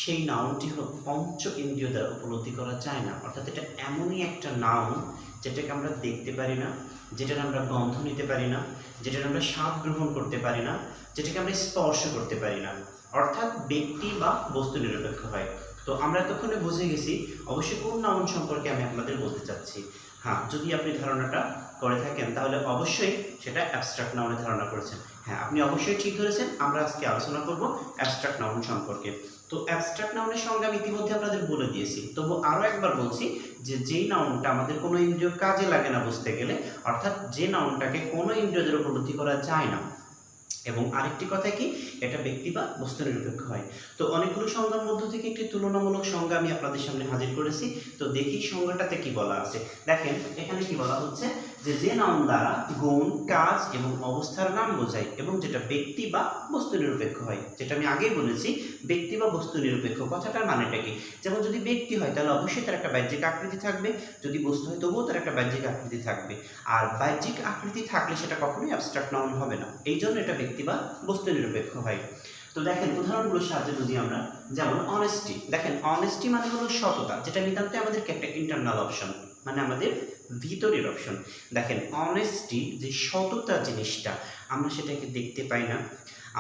সেই নাউনটি হলো পঞ্চ ইন্দ্রিয় দ্বারা উপলব্ধি করা যায় না। অর্থাৎ এটা এমনই একটা নাউন যেটাকে আমরা দেখতে পারি না, যেটার আমরা গন্ধ নিতে পারি না, যেটার আমরা স্বাদ গ্রহণ করতে পারি না, যেটাকে আমরা স্পর্শ করতে পারি না, অর্থাৎ ব্যক্তি বা বস্তু নিরপেক্ষ হয়। তো আমরা এতক্ষণে বুঝে গেছি অবশ্যই কোন নাউন সম্পর্কে আমি আপনাদের বলতে চাচ্ছি। হ্যাঁ, যদি আপনি ধারণাটা করে থাকেন তাহলে অবশ্যই সেটা অ্যাবস্ট্রাক্ট নাউনের ধারণা করেছেন। হ্যাঁ, আপনি অবশ্যই ঠিক ধরেছেন। আমরা আজকে আলোচনা করব অ্যাবস্ট্রাক্ট নাউন সম্পর্কে। তো অ্যাবস্ট্রাক্ট নাউনের সঙ্গে আমি ইতিমধ্যে আপনাদের বলে দিয়েছি, তবু আরও একবার বলছি যে যেই নাউনটা আমাদের কোনো ইন্দ্রিয় কাজে লাগে না বুঝতে গেলে, অর্থাৎ যে নাউনটাকে কোনো ইন্দ্রিয় দ্বারা উপলব্ধি করা যায় না, এবং আরেকটি কথা কি, এটা ব্যক্তি বা বস্তু নিরপেক্ষ হয়। তো অনেকগুলো সংজ্ঞার মধ্য থেকে একটি তুলনামূলক সংজ্ঞা আমি আপনাদের সামনে হাজির করেছি। তো দেখি সংজ্ঞাটাতে কি বলা আছে। দেখেন এখানে কি বলা হচ্ছে যে নাউন দ্বারা গুণ, কাজ এবং অবস্থার নাম বোঝায় এবং যেটা ব্যক্তি বা বস্তু নিরপেক্ষ হয়। যেটা আমি আগেই বলেছি, ব্যক্তি বা বস্তু নিরপেক্ষ কথাটার মানেটা কি। যেমন যদি ব্যক্তি হয় তাহলে অবশ্যই তার একটা বাহ্যিক আকৃতি থাকবে, যদি বস্তু হয় তবুও তার একটা বাহ্যিক আকৃতি থাকবে। আর বাহ্যিক আকৃতি থাকলে সেটা কখনোই অ্যাবস্ট্রাক্ট নাউন হবে না, এই জন্য এটা ব্যক্তি বা বস্তু নিরপেক্ষ হয়। তো দেখেন উদাহরণগুলোর সাহায্যে বুঝি আমরা। যেমন অনেস্টি, দেখেন অনেস্টি মানে হলো সততা, যেটা নিতান্তই আমাদেরকে একটা ইন্টারনাল অপশন, মানে আমাদের ভিতরের অপশন। দেখেন অনেস্টি যে সততা জিনিসটা, আমরা সেটাকে দেখতে পাই না,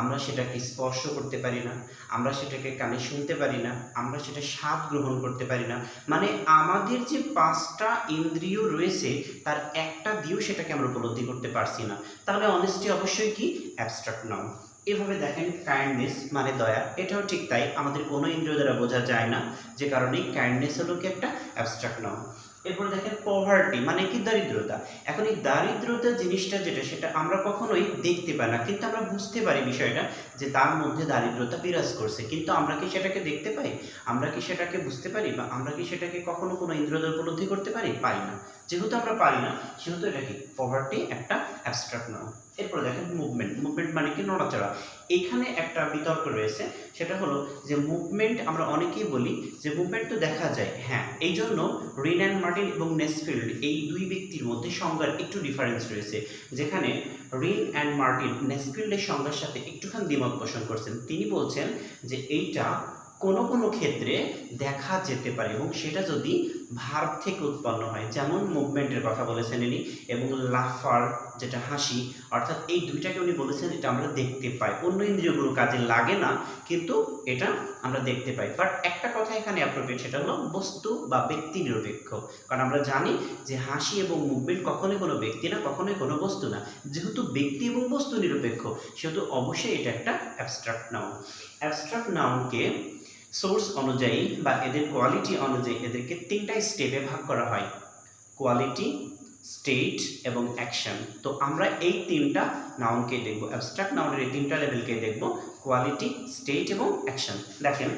আমরা সেটাকে স্পর্শ করতে পারি না, আমরা সেটাকে কানে শুনতে পারি না, আমরা সেটা স্বাদ গ্রহণ করতে পারি না, মানে আমাদের যে পাঁচটা ইন্দ্রিয় রয়েছে তার একটা দিয়েও সেটাকে আমরা উপলব্ধি করতে পারছি না। তাহলে অনেস্টি অবশ্যই কি অ্যাবস্ট্রাক্ট নাউন। এভাবে দেখেন কাইন্ডনেস মানে দয়া, এটাও ঠিক তাই, আমাদের কোনো ইন্দ্রিয় দ্বারা বোঝা যায় না, যে কারণে কাইন্ডনেস হলো কি একটা অ্যাবস্ট্রাক্ট নাউন। এরপর দেখেন পভার্টি মানে কি দারিদ্রতা। এখন এই দারিদ্রতা জিনিসটা যেটা, সেটা আমরা কখনোই দেখতে পাই না, কিন্তু আমরা বুঝতে পারি বিষয়টা যে তার মধ্যে দারিদ্রতা বিরাজ করছে, কিন্তু আমরা কি সেটাকে দেখতে পাই, আমরা কি সেটাকে বুঝতে পারি, বা আমরা কি সেটাকে কখনো কোনো ইন্দ্রিয় দ্বারা উপলব্ধি করতে পারি, পাই না। যেহেতু আমরা পারি না সেহেতু এটা কি পভার্টি একটা অ্যাবস্ট্রাক্ট নাউন। এরপর দেখেন মুভমেন্ট, মুভমেন্ট মানে কি নড়াচড়া। এখানে একটা বিতর্ক রয়েছে, সেটা হলো যে মুভমেন্ট আমরা অনেকেই বলি যে মুভমেন্ট তো দেখা যায়, হ্যাঁ, এই জন্য রিন অ্যান্ড মার্টিন এবং নেসফিল্ড এই দুই ব্যক্তির মধ্যে সংজ্ঞার একটু ডিফারেন্স রয়েছে, যেখানে রিন অ্যান্ড মার্টিন নেসফিল্ডের সংজ্ঞার সাথে একটুখানি দ্বিমত পোষণ করছেন। তিনি বলছেন যে এইটা কোনো কোনো ক্ষেত্রে দেখা যেতে পারে এবং সেটা যদি ভার্ব থেকে উৎপন্ন হয়, যেমন মুভমেন্টের কথা বলেছেন ইনি, এবং লাফার যেটা হাসি, অর্থাৎ এই দুইটাকে উনি বলেছেন এটা আমরা দেখতে পাই, অন্য ইন্দ্রিয়গুলো কাজে লাগে না কিন্তু এটা আমরা দেখতে পাই। বাট একটা কথা এখানে অ্যাপ্রোপ্রিয়েট, সেটা হলো বস্তু বা ব্যক্তি নিরপেক্ষ, কারণ আমরা জানি যে হাসি এবং মুভমেন্ট কখনোই কোনো ব্যক্তি না, কখনোই কোনো বস্তু না। যেহেতু ব্যক্তি এবং বস্তু নিরপেক্ষ সেহেতু অবশ্যই এটা একটা অ্যাবস্ট্রাক্ট নাউন। অ্যাবস্ট্রাক্ট নাউনকে সোর্স অনুযায়ী বা এদের কোয়ালিটি অনুযায়ী এদেরকে তিনটা স্টেপে ভাগ করা হয়, কোয়ালিটি, স্টেট এবং অ্যাকশন। তো আমরা এই তিনটা নাউনকে দেখব, অ্যাবস্ট্রাক্ট নাউনের এই তিনটা লেভেলকে দেখব, কোয়ালিটি, স্টেট এবং অ্যাকশন। দেখেন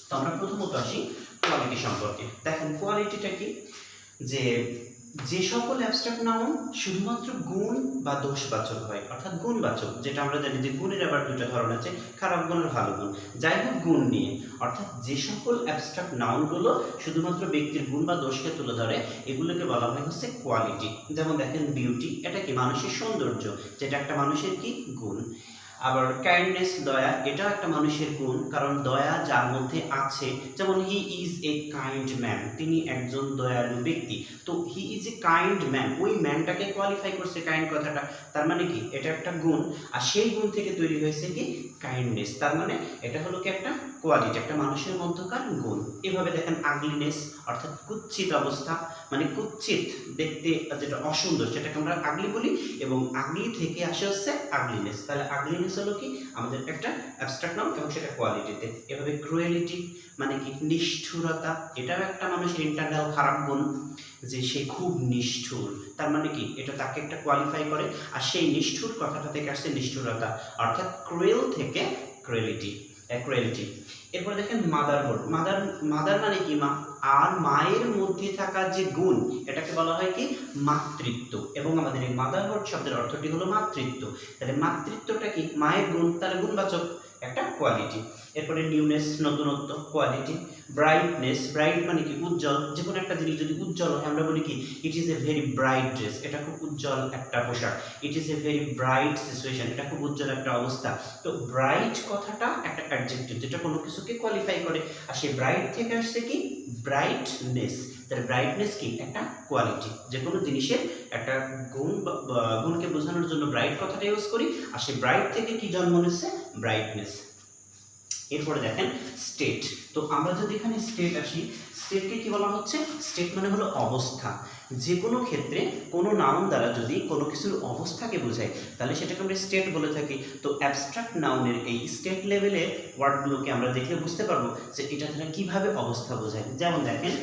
তো আমরা প্রথমত আসি কোয়ালিটি সম্পর্কে। দেখেন কোয়ালিটিটা কি, যে সকল অ্যাবস্ট্রাক্ট নাউন শুধুমাত্র গুণ বা দোষবাচক হয়, অর্থাৎ গুণবাচক, যেটা আমরা জানি যে গুণের আবার দুটো ধরন আছে, খারাপ গুণ আর ভালো গুণ, যাই হোক গুণ নিয়ে, অর্থাৎ যে সকল অ্যাবস্ট্রাক্ট নাউনগুলো শুধুমাত্র ব্যক্তির গুণ বা দোষকে তুলে ধরে এগুলোকে বলা হয় হচ্ছে কোয়ালিটি। যেমন দেখেন বিউটি, এটা কি মানুষের সৌন্দর্য, যেটা একটা মানুষের কি গুণ। আবার কাইন্ডনেস দয়া, এটাও একটা মানুষের গুণ, কারণ দয়া যার মধ্যে আছে, যেমন he is a kind man, তিনি একজন দয়ালু ব্যক্তি। তো হি ইজ এ কাইন্ড ম্যান, ওই ম্যানটাকে কোয়ালিফাই করছে কাইন্ড কথাটা, তার মানে কি এটা একটা গুণ, আর সেই গুণ থেকে তৈরি হয়েছে কি কাইন্ডনেস, তার মানে এটা হলো কি একটা কোয়ালিটি, একটা মানুষের মধ্যকার গুণ। এভাবে দেখেন আগলিনেস, অর্থাৎ কুৎসিত অবস্থা, মানে কুৎসিত দেখতে যেটা অসুন্দর সেটাকে আমরা আগলি বলি, এবং আগলি থেকে আসে হচ্ছে আগলিনেস, তাহলে আগলিনেস হলো কি আমাদের একটা অ্যাবস্ট্রাক্ট নাউন এবং সেটা কোয়ালিটিতে। এভাবে ক্রুয়েলিটি মানে কি নিষ্ঠুরতা, এটাও একটা মানুষের ইন্টারনাল খারাপ গুণ, যে সে খুব নিষ্ঠুর, তার মানে কি এটা তাকে একটা কোয়ালিফাই করে, আর সেই নিষ্ঠুর কথাটা থেকে আসছে নিষ্ঠুরতা, অর্থাৎ ক্রুয়েল থেকে ক্রুয়েলিটি, ক্রুয়েলিটি। এরপরে দেখেন মাদারহুড, মাদার মানে কি মা, আর মায়ের মধ্যে থাকা যে গুণ এটাকে বলা হয় কি মাতৃত্ব, এবং আমাদের এই মাদারহুড শব্দের অর্থটি হলো মাতৃত্ব। তাহলে মাতৃত্বটা কি মায়ের গুণ, তাহলে গুণবাচক, একটা কোয়ালিটি। এরপরে নিউনেস নতুনত্ব, কোয়ালিটি। ব্রাইটনেস, ব্রাইট মানে কি উজ্জ্বল, যে কোনো একটা জিনিস যদি উজ্জ্বল হয় আমরা বলি কি it is a very bright dress, এটা খুব উজ্জ্বল একটা পোশাক। It is a very bright situation, এটা খুব উজ্জ্বল একটা অবস্থা। তো ব্রাইট কথাটা একটা অ্যাডজেক্টিভ যেটা কোনো কিছুকে কোয়ালিফাই করে, আর সেই ব্রাইট থেকে আসছে কি ব্রাইটনেস। তাহলে ব্রাইটনেস কি একটা কোয়ালিটি, যে কোনো জিনিসের একটা গুণকে বোঝানোর জন্য ব্রাইট কথাটা ইউজ করি, আর সেই ব্রাইট থেকে কি জন্ম নিচ্ছে ব্রাইটনেস। এরপরে দেখেন স্টেট। তো আমরা যদি এখানে স্টেট আসি, স্টেটকে কি বলা হচ্ছে, স্টেট মানে হলো অবস্থা। যে কোনো ক্ষেত্রে কোনো নাউন দ্বারা যদি কোনো কিছুর অবস্থাকে বোঝায় তাহলে সেটাকে আমরা স্টেট বলে থাকি। তো অ্যাবস্ট্রাক্ট নাউনের এই স্টেট লেভেলের ওয়ার্ডগুলোকে আমরা দেখলে বুঝতে পারবো যে এটা দ্বারা কিভাবে অবস্থা বোঝায়। যেমন দেখেন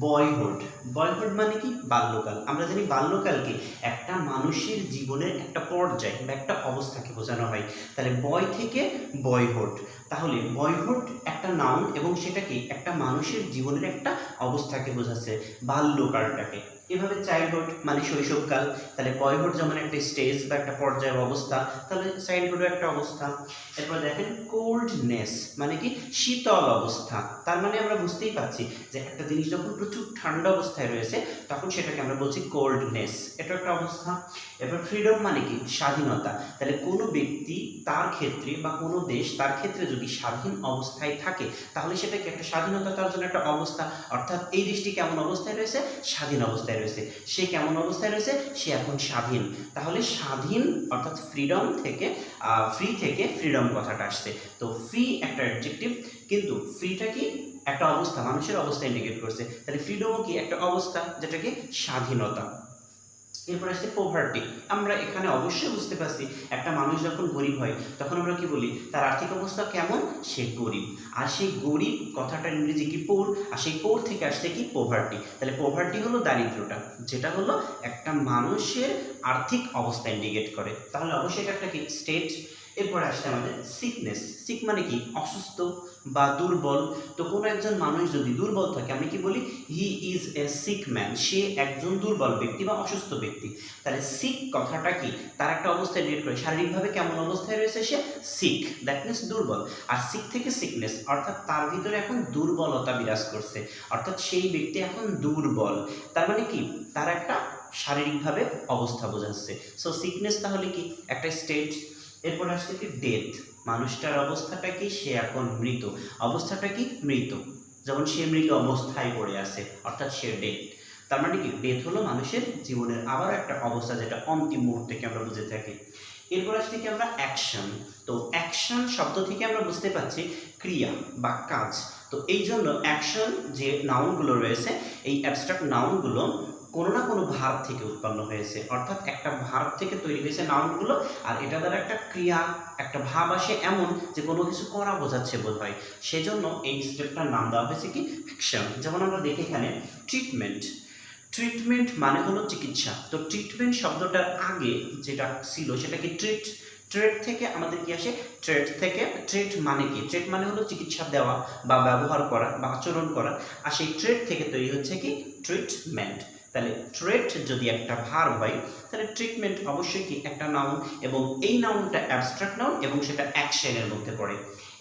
বয়হুড, বয়হুড মানে কি বাল্যকাল। আমরা জানি বাল্যকালকে একটা মানুষের জীবনের একটা পর্যায় বা একটা অবস্থাকে বোঝানো হয়। তাহলে বয় থেকে বয়হুড, তাহলে বয়হুড একটা নাউন এবং সেটা কি একটা মানুষের জীবনের একটা অবস্থাকে বোঝাচ্ছে, বাল্যকালটাকে। এভাবে চাইল্ডহুড মানে শৈশবকাল, তাহলে বয়হুড যেমন একটা স্টেজ বা একটা পর্যায় অবস্থা, তাহলে চাইল্ডহুডও একটা অবস্থা। এরপর দেখেন কোল্ডনেস মানে কি শীতল অবস্থা। তার মানে আমরা বুঝতেই পারছি যে একটা জিনিস যখন প্রচুর ঠান্ডা অবস্থায় রয়েছে তখন সেটাকে আমরা বলছি কোল্ডনেস, এটা একটা অবস্থা। এরপর ফ্রিডম মানে কি স্বাধীনতা। তাহলে কোনো ব্যক্তি তার ক্ষেত্রে বা কোনো দেশ তার ক্ষেত্রে যদি স্বাধীন অবস্থায় থাকে তাহলে সেটাকে একটা স্বাধীনতা, তার জন্য একটা অবস্থা। অর্থাৎ এই দেশটি কেমন অবস্থায় রয়েছে, স্বাধীন অবস্থায় রয়েছে। সে কেমন অবস্থায় রয়েছে, সে এখন স্বাধীন। তাহলে স্বাধীন অর্থাৎ ফ্রিডম থেকে ফ্রি থেকে ফ্রিডম কথাটা আসছে। তো ফ্রি একটা অ্যাডজেক্টিভ, কিন্তু ফ্রিটা কি একটা অবস্থা, মানুষের অবস্থা ইন্ডিকেট করছে। তাহলে ফ্রিডমও কি একটা অবস্থা, যেটাকে স্বাধীনতা। এরপর আসছে পভার্টি। আমরা এখানে অবশ্যই বুঝতে পারছি একটা মানুষ যখন গরিব হয় তখন আমরা কি বলি তার আর্থিক অবস্থা কেমন, সে গরিব। আর সেই গরিব কথাটার ইংরেজি কি পোর, আর সেই পোর থেকে আসছে কি পভার্টি। তাহলে পভার্টি হলো দারিদ্রতা, যেটা হলো একটা মানুষের আর্থিক অবস্থা ইন্ডিকেট করে। তাহলে অবশ্যই এটা একটা কি স্টেট। এরপর আসছে আমাদের সিকনেস। সিক মানে কি অসুস্থ বা দুর্বল। তো কোনো একজন মানুষ যদি দুর্বল থাকে আমি কি বলি he is a sick man, সে একজন দুর্বল ব্যক্তি বা অসুস্থ ব্যক্তি। তাহলে সিক কথাটা কি তার একটা অবস্থায় রিলেট করে, শারীরিকভাবে কেমন অবস্থায় রয়েছে সে, সিক দ্যাট মিনস দুর্বল। আর সিক থেকে সিকনেস অর্থাৎ তার ভিতরে এখন দুর্বলতা বিরাজ করছে, অর্থাৎ সেই ব্যক্তি এখন দুর্বল। তার মানে কি তার একটা শারীরিকভাবে অবস্থা বোঝাচ্ছে। সো সিকনেস তাহলে কি একটা স্টেট। এরপর আসছে কি ডেথ, মানুষটার অবস্থাটা কি, সে এখন মৃত, অবস্থাটা কি মৃত, যেমন সে মৃত অবস্থায় পড়ে আছে, অর্থাৎ সে ডেথ। তার মানে কি ডেথ হলো মানুষের জীবনের আবার একটা অবস্থা যেটা অন্তিম মুহূর্তকে আমরা বুঝে থাকি। এরপর আসছে কি আমরা অ্যাকশন। তো অ্যাকশন শব্দ থেকে আমরা বুঝতে পারছি ক্রিয়া বা কাজ। তো এই জন্য অ্যাকশন যে নাউনগুলো রয়েছে এই অ্যাবস্ট্রাক্ট নাউনগুলো কোনো না কোনো ভার্ব থেকে উৎপন্ন হয়েছে, অর্থাৎ একটা ভার্ব থেকে তৈরি হয়েছে নাউনগুলো, আর এটা দ্বারা একটা ক্রিয়া একটা ভাব আসে এমন যে কোনো কিছু করা বোঝাচ্ছে বোধ হয়, সেজন্য এই স্টেপটার নাম দেওয়া হয়েছে কি অ্যাকশন। যেমন আমরা দেখি এখানে ট্রিটমেন্ট। ট্রিটমেন্ট মানে হলো চিকিৎসা। তো ট্রিটমেন্ট শব্দটার আগে যেটা ছিল সেটা কি ট্রিট। ট্রেড থেকে আমাদের কি আসে, ট্রেড থেকে, ট্রেড মানে কি, ট্রেড মানে হলো চিকিৎসা দেওয়া বা ব্যবহার করা বা আচরণ করা, আর সেই ট্রেড থেকে তৈরি হচ্ছে কি ট্রিটমেন্ট। তাহলে ট্রেড যদি একটা ভার্ব হয় তাহলে ট্রিটমেন্ট অবশ্যই কি একটা নাউন, এবং এই নাউনটা অ্যাবস্ট্রাক্ট নাউন এবং সেটা অ্যাকশনের মধ্যে পড়ে।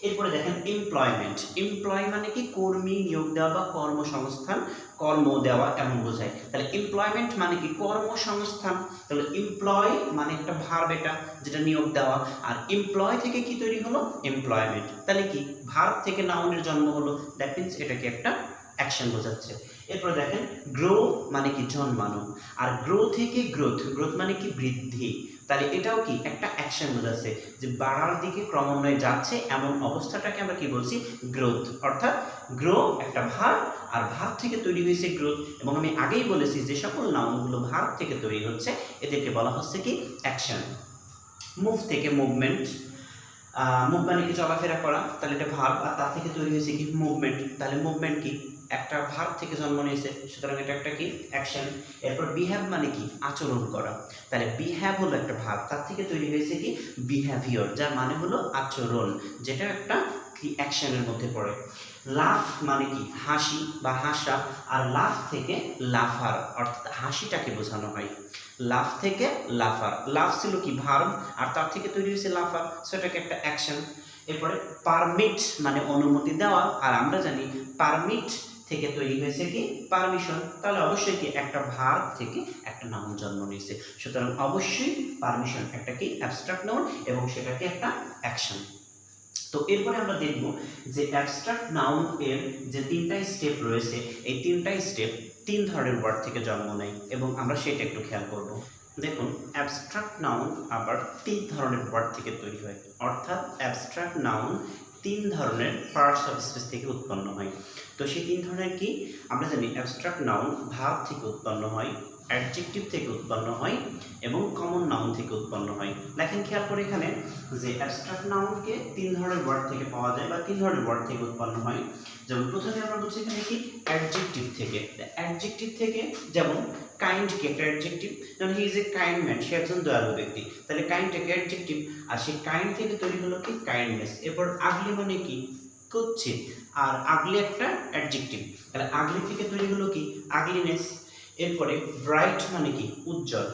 এরপরে দেখেন এমপ্লয়মেন্ট। এমপ্লয় মানে কি কর্মী, নিয়োগ দেওয়া বা কর্মসংস্থান, কর্ম দেওয়া এমন বোঝায়। তাহলে এমপ্লয়মেন্ট মানে কি কর্মসংস্থান। তাহলে এমপ্লয় মানে একটা ভার্ব এটা যেটা নিয়োগ দেওয়া, আর এমপ্লয় থেকে কি তৈরি হলো এমপ্লয়মেন্ট। তাহলে কি ভার্ব থেকে নাউনের জন্ম হলো, দ্যাট মিনস এটা কি একটা অ্যাকশন বোঝাচ্ছে। এরপর দেখেন গ্রো মানে কি জন্মানো, আর গ্রো থেকে গ্রোথ, গ্রোথ মানে কি বৃদ্ধি। তাহলে এটাও কি একটা অ্যাকশন বোঝাচ্ছে যে বাড়ার দিকে ক্রমান্বয়ে যাচ্ছে এমন অবস্থাটাকে আমরা কি বলছি গ্রোথ। অর্থাৎ গ্রো একটা ভার্ব, আর ভার্ব থেকে তৈরি হয়েছে গ্রোথ। এবং আমি আগেই বলেছি যে সকল নাউনগুলো ভার্ব থেকে তৈরি হচ্ছে এদেরকে বলা হচ্ছে কি অ্যাকশন। মুভ থেকে মুভমেন্ট। মুভ মানে কি চলাফেরা করা, তাহলে এটা ভার্ব, আর তা থেকে তৈরি হয়েছে কি মুভমেন্ট। তাহলে মুভমেন্ট কি একটা ভার্ব থেকে জন্ম নিয়েছে, সুতরাং এটা একটা কি অ্যাকশন। এরপর বিহেভ মানে কি আচরণ করা, তাহলে বিহেভ হলো একটা ভার্ব, তার থেকে তৈরি হয়েছে কি বিহেভিয়র, যার মানে হলো আচরণ, যেটা একটা কি অ্যাকশনের মধ্যে পড়ে। লাফ মানে কি হাসি বা হাসা, আর লাফ থেকে লাফার, অর্থাৎ হাসিটাকে বোঝানো হয়। লাফ থেকে লাফার, লাফ ছিল কি ভার্ব আর তার থেকে তৈরি হয়েছে লাফার, সেটাকে একটা অ্যাকশন। এরপরে পারমিট মানে অনুমতি দেওয়া, আর আমরা জানি পারমিট থেকে তৈরি হয়েছে কি পারমিশন, তাহলে অবশ্যই কি একটা ভার্ব থেকে একটা নাউন জন্ম নিয়েছে, সুতরাং অবশ্যই পারমিশন একটা কি অ্যাবস্ট্রাক্ট নাউন এবং সেটা কি একটা অ্যাকশন। তো এরপরে আমরা দেখব যে অ্যাবস্ট্রাক্ট নাউন এর যে তিনটা স্টেপ রয়েছে, এই তিনটা স্টেপ তিন ধরনের ওয়ার্ড থেকে জন্ম নেয় এবং আমরা সেটা একটু খেয়াল করব। দেখুন, অ্যাবস্ট্রাক্ট নাউন আবার তিন ধরনের ওয়ার্ড থেকে তৈরি হয়, অর্থাৎ অ্যাবস্ট্রাক্ট নাউন তিন ধরনের পার্টস অফ স্পিচ থেকে উৎপন্ন হয়। তো সেই তিন ধরনের কি আমরা জানি, অ্যাবস্ট্রাক্ট নাউন ভার্ব থেকে উৎপন্ন হয়, অ্যাডজেক্টিভ থেকে উৎপন্ন হয় এবং কমন নাউন থেকে উৎপন্ন হয়। দেখেন খেয়াল করে এখানে যে অ্যাবস্ট্রাক্ট নাউনকে তিন ধরনের ওয়ার্ড থেকে পাওয়া যায় বা তিন ধরনের ওয়ার্ড থেকে উৎপন্ন হয়। যেমন প্রথমে আমরা বলছি এখানে কি অ্যাডজেক্টিভ থেকে। অ্যাডজেক্টিভ থেকে যেমন কাইন্ড কি একটা অ্যাডজেক্টিভ, যেমন he is a kind man, সে একজন দয়ালু ব্যক্তি, তাহলে কাইন্ড থেকে অ্যাডজেক্টিভ, আর সেই কাইন্ড থেকে তৈরি হলো কি কাইন্ডনেস। এরপর আগলি মানে কি কুৎসিত, আর আগলি একটা অ্যাডজেক্টিভ, তাহলে আগলি থেকে তৈরি হলো কি আগলিনেস। এরপরে ব্রাইট মানে কি উজ্জ্বল,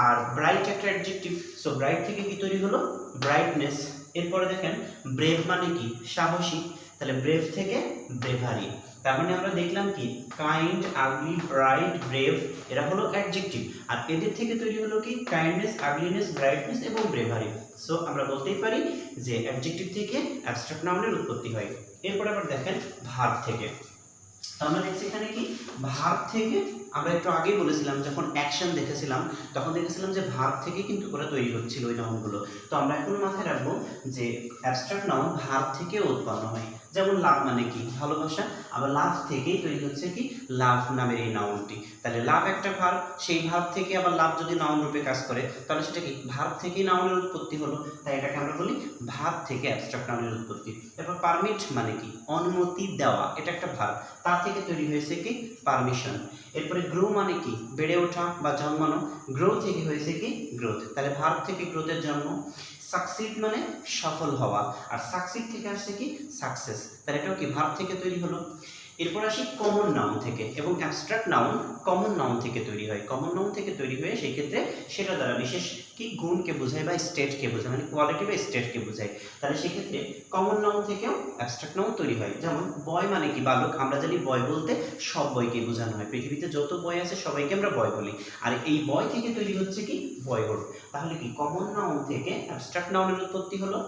আর ব্রাইট একটা অ্যাডজেক্টিভ, সো ব্রাইট থেকে কি তৈরি হলো ব্রাইটনেস। এরপরে দেখেন ব্রেভ মানে কি সাহসী, তাহলে ব্রেভ থেকে ব্রেভারি। তার মানে আমরা দেখলাম কি কাইন্ড, আগলি, ব্রাইট, ব্রেভ এরা হলো অ্যাডজেক্টিভ, আর এদের থেকে তৈরি হলো কি কাইন্ডনেস, আগলিনেস, ব্রাইটনেস এবং ব্রেভারি। সো আমরা বলতেই পারি যে অ্যাডজেক্টিভ থেকে অ্যাবস্ট্রাক্ট নাউনের উৎপত্তি হয়। এরপর আবার দেখেন ভার্ব থেকে। আমরা দেখছি এখানে কি ভার্ব থেকে, আমরা একটু আগেই বলেছিলাম যখন অ্যাকশন দেখেছিলাম তখন দেখেছিলাম যে ভার্ব থেকে কিন্তু ওরা তৈরি হচ্ছিল ওই নাউনগুলো। তো আমরা এখন মাথায় রাখবো যে অ্যাবস্ট্রাক্ট নাউন ভার্ব থেকে উৎপন্ন হয়। যেমন লাভ মানে কি ভালোবাসা, আবার লাভ থেকেই তৈরি হচ্ছে কি লাভ নামের এই নাউনটি। তাহলে লাভ একটা ভার্ব, সেই ভার্ব থেকে আবার লাভ যদি নাউন রূপে কাজ করে তাহলে সেটা কি ভার্ব থেকেই নাউনের উৎপত্তি হলো, তাই এটাকে আমরা বলি ভার্ব থেকে অ্যাবস্ট্রাক্ট নাউনের উৎপত্তি। এরপর পারমিট মানে কি অনুমতি দেওয়া, এটা একটা ভার্ব, তার থেকে তৈরি হয়েছে কি পারমিশন। এরপরে গ্রো মানে কি বেড়ে ওঠা বা জন্মানো, গ্রো থেকে হয়েছে কি গ্রোথ, তাহলে ভার্ব থেকে গ্রোথের জন্ম। সাকসিড মানে সফল হওয়া, আর সাকসিড থেকে আসছে কি সাকসেস, তাহলে এটাও কি ভার্ব থেকে তৈরি হলো। এরপর আসি কমন নাউন থেকে, এবং অ্যাবস্ট্রাক্ট নাউন কমন নাউন থেকে তৈরি হয়। কমন নাউন থেকে তৈরি হয়ে সেই ক্ষেত্রে সেটা দ্বারা বিশেষ কি গুণকে বোঝায় বা স্টেটকে বোঝায়, মানে কোয়ালিটি বা স্টেটকে বোঝায়, তাহলে সেক্ষেত্রে কমন নাউন থেকেও অ্যাবস্ট্রাক্ট নাউন তৈরি হয়। যেমন বয় মানে কি বালক, আমরা জানি বয় বলতে সব বয়কে বোঝানো হয়, পৃথিবীতে যত বয় আছে সবাইকে আমরা বয় বলি, আর এই বয় থেকে তৈরি হচ্ছে কি বয়হুড, তাহলে কি কমন নাউন থেকে অ্যাবস্ট্রাক্ট নাউনের উৎপত্তি হলো।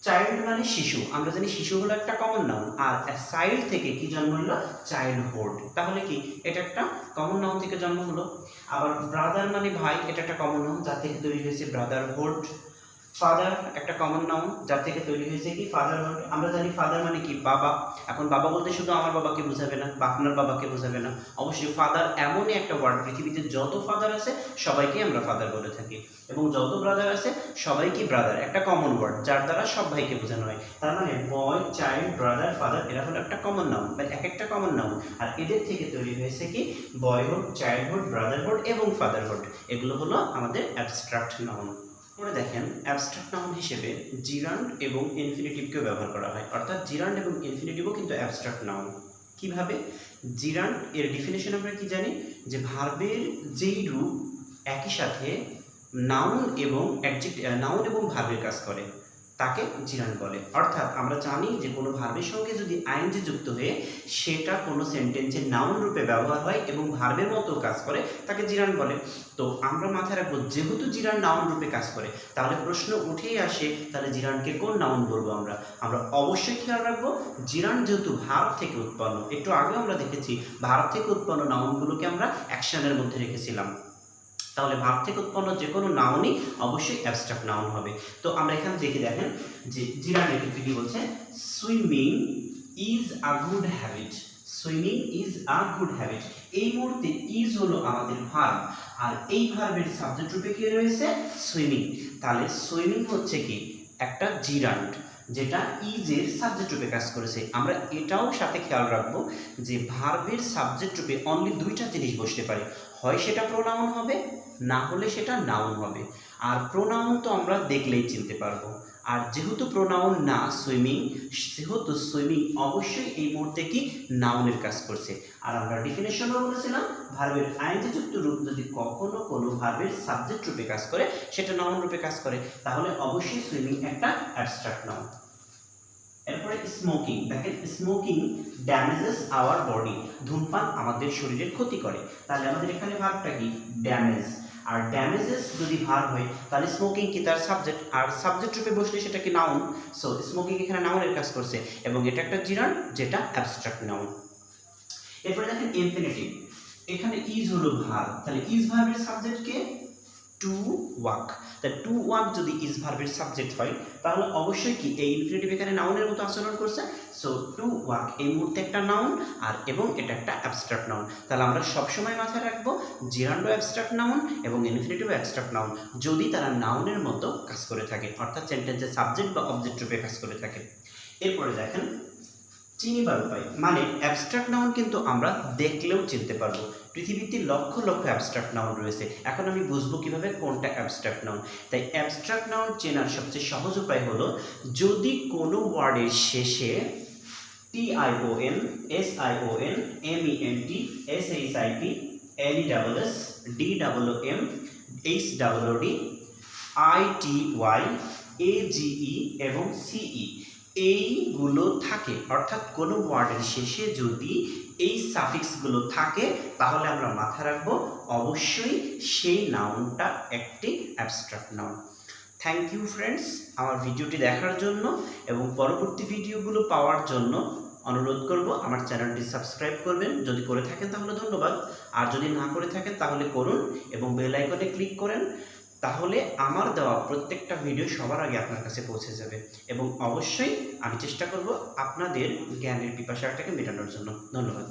চাইল্ড মানে শিশু, আমরা জানি শিশু হলো একটা কমন নাউন, আর চাইল্ড থেকে কি জন্ম হলো চাইল্ডহুড, তাহলে কি এটা একটা কমন নাউন থেকে জন্ম হলো। আবার ব্রাদার মানে ভাই, এটা একটা কমন নাউন যার থেকে তৈরি হয়েছে ব্রাদারহুড। ফাদার একটা কমন নাউন যার থেকে তৈরি হয়েছে কি ফাদারহুড। আমরা জানি ফাদার মানে কি বাবা, এখন বাবা বলতে শুধু আমার বাবাকে বোঝাবে না বা আপনার বাবাকে বোঝাবে না, অবশ্যই ফাদার এমনই একটা ওয়ার্ড, পৃথিবীতে যত ফাদার আছে সবাইকে আমরা ফাদার বলে থাকি, এবং যত ব্রাদার আছে সবাইকে ব্রাদার, একটা কমন ওয়ার্ড যার দ্বারা সব ভাইকে বোঝানো হয়। তার মানে বয়, চাইল্ড, ব্রাদার, ফাদার এরা হলো একটা কমন নাউন বা এক একটা কমন নাউন, আর এদের থেকে তৈরি হয়েছে কি বয়হুড, চাইল্ডহুড, ব্রাদারহুড এবং ফাদারহুড, এগুলো হলো আমাদের অ্যাবস্ট্রাক্ট নাউন। পরে দেখেন অ্যাবস্ট্রাক্ট নাউন হিসেবে জিরান্ড এবং ইনফিনিটিভকেও ব্যবহার করা হয়, অর্থাৎ জিরান্ড এবং ইনফিনিটিভও কিন্তু অ্যাবস্ট্রাক্ট নাউন। কিভাবে? জিরান্ড এর ডেফিনেশন আমরা কি জানি, যে ভার্বের যেই রূপ একই সাথে নাউন এবং নাউন এবং ভার্বের কাজ করে তাকে জিরান্ড বলে। অর্থাৎ আমরা জানি যে কোনো ভার্বের সঙ্গে যদি আইএনজি যুক্ত হয়ে সেটা কোনো সেন্টেন্সের নাউন রূপে ব্যবহার হয় এবং ভার্বের মতো কাজ করে তাকে জিরান্ড বলে। তো আমরা মাথায় রাখবো যেহেতু জিরান্ড নাউন রূপে কাজ করে তাহলে প্রশ্ন উঠেই আসে তাহলে জিরান্ডকে কোন নাউন বলবো আমরা। আমরা অবশ্যই খেয়াল রাখবো জিরান্ড যেহেতু ভার্ব থেকে উৎপন্ন, একটু আগে আমরা দেখেছি ভার্ব থেকে উৎপন্ন নাউনগুলোকে আমরা অ্যাকশনের মধ্যে রেখেছিলাম, তাহলে ভার্ব থেকে উৎপন্ন যে কোনো নাউনই অবশ্যই অ্যাবস্ট্রাক্ট নাউন হবে। তো আমরা এখানে দেখেন যে জিরান্ডের ক্ষেত্রে কি বলছে, swimming is a good habit, swimming is a good habit, এই মুহূর্তে ইজ হলো আমাদের ভার্ব, আর এই ভার্বের সাবজেক্ট রূপে কি রয়েছে সুইমিং, তাহলে সুইমিং হচ্ছে কি একটা জিরান্ড যেটা ইজের সাবজেক্ট রূপে কাজ করেছে। আমরা এটাও সাথে খেয়াল রাখবো যে ভার্বের সাবজেক্ট রূপে অনলি দুইটা জিনিস বসতে পারে, হয় সেটা প্রোনাউন হবে না হলে সেটা নাউন হবে, আর প্রোনাউন তো আমরা দেখলেই চিনতে পারবো, আর যেহেতু প্রোনাউন না সুইমিং, সেহেতু সুইমিং অবশ্যই এই মুহূর্তে কি নাউনের কাজ করছে। আর আমরা ডেফিনেশনও বলেছিলাম ভার্বের আইএনজি যুক্ত রূপ যদি কখনো কোনো ভার্বের সাবজেক্ট রূপে কাজ করে সেটা নাউন রূপে কাজ করে, তাহলে অবশ্যই সুইমিং একটা অ্যাবস্ট্রাক্ট নাউন। এরপরে স্মোকিং, দেখেন স্মোকিং ড্যামেজেস আওয়ার বডি, ধূমপান আমাদের শরীরের ক্ষতি করে। তাহলে আমাদের এখানে ভার্বটা কি ড্যামেজ, আর ড্যামেজেস যদি ভার্ব হয় তাহলে স্মোকিং কি তার সাবজেক্ট, আর সাবজেক্ট রূপে বসলে সেটা কি নাউন। সো স্মোকিং এখানে নাউনের কাজ করছে এবং এটা একটা জিরান যেটা অ্যাবস্ট্রাক্ট নাউন। এরপরে দেখেন ইনফিনিটিভ, এখানে ইজ হলো ভার্ব, তাহলে ইজ ভার্বের সাবজেক্ট কে টু ওয়াক। তাহলে টু ওয়াক যদি ইজ ভার্বের সাবজেক্ট হয় তাহলে অবশ্যই কি এই ইনফিনিটিভ এখানে নাউনের মতো আচরণ করছে। সো টু ওয়াক এই মুহূর্তে একটা নাউন আর এবং এটা একটা অ্যাবস্ট্রাক্ট নাউন। তাহলে আমরা সবসময় মাথায় রাখবো জিরান্ডো অ্যাবস্ট্রাক্ট নাউন এবং ইনফিনিটিভ অ্যাবস্ট্রাক্ট নাউন যদি তারা নাউনের মতো কাজ করে থাকে, অর্থাৎ সেন্টেন্সের সাবজেক্ট বা অবজেক্ট রূপে কাজ করে থাকে। এরপরে দেখেন চিনিবার উপায়, মানে অ্যাবস্ট্রাক্ট নাউন কিন্তু আমরা দেখলেও চিনতে পারবো। পৃথিবীতে লক্ষ লক্ষ অ্যাবস্ট্রাক্ট নাউন রয়েছে, এখন আমি বুঝবো কিভাবে কোনটা অ্যাবস্ট্রাক্ট নাউন। তাই অ্যাবস্ট্রাক্ট নাউন চেনার সবচেয়ে সহজ উপায় হলো যদি কোনো ওয়ার্ডের শেষে TION, SION, MENT, SHIT, LESS, DOOM, HOOD, ITY, AGE এবং CE এইগুলো থাকে, অর্থাৎ কোনো ওয়ার্ডের শেষে যদি এই সাফিক্সগুলো থাকে তাহলে আমরা মাথায় রাখবো অবশ্যই সেই নাউনটা একটি abstract noun. Thank you friends আমার ভিডিওটি দেখার জন্য, এবং পরবর্তী ভিডিওগুলো পাওয়ার জন্য অনুরোধ করব আমার চ্যানেলটি সাবস্ক্রাইব করবেন, যদি করে থাকেন তাহলে ধন্যবাদ, আর যদি না করে থাকেন তাহলে করুন এবং বেল আইকনে ক্লিক করেন, তাহলে আমার দেওয়া প্রত্যেকটা ভিডিও সবার আগে আপনার কাছে পৌঁছে যাবে। এবং অবশ্যই আমি চেষ্টা করব আপনাদের জ্ঞানের পিপাসাটাকে মেটানোর জন্য। ধন্যবাদ।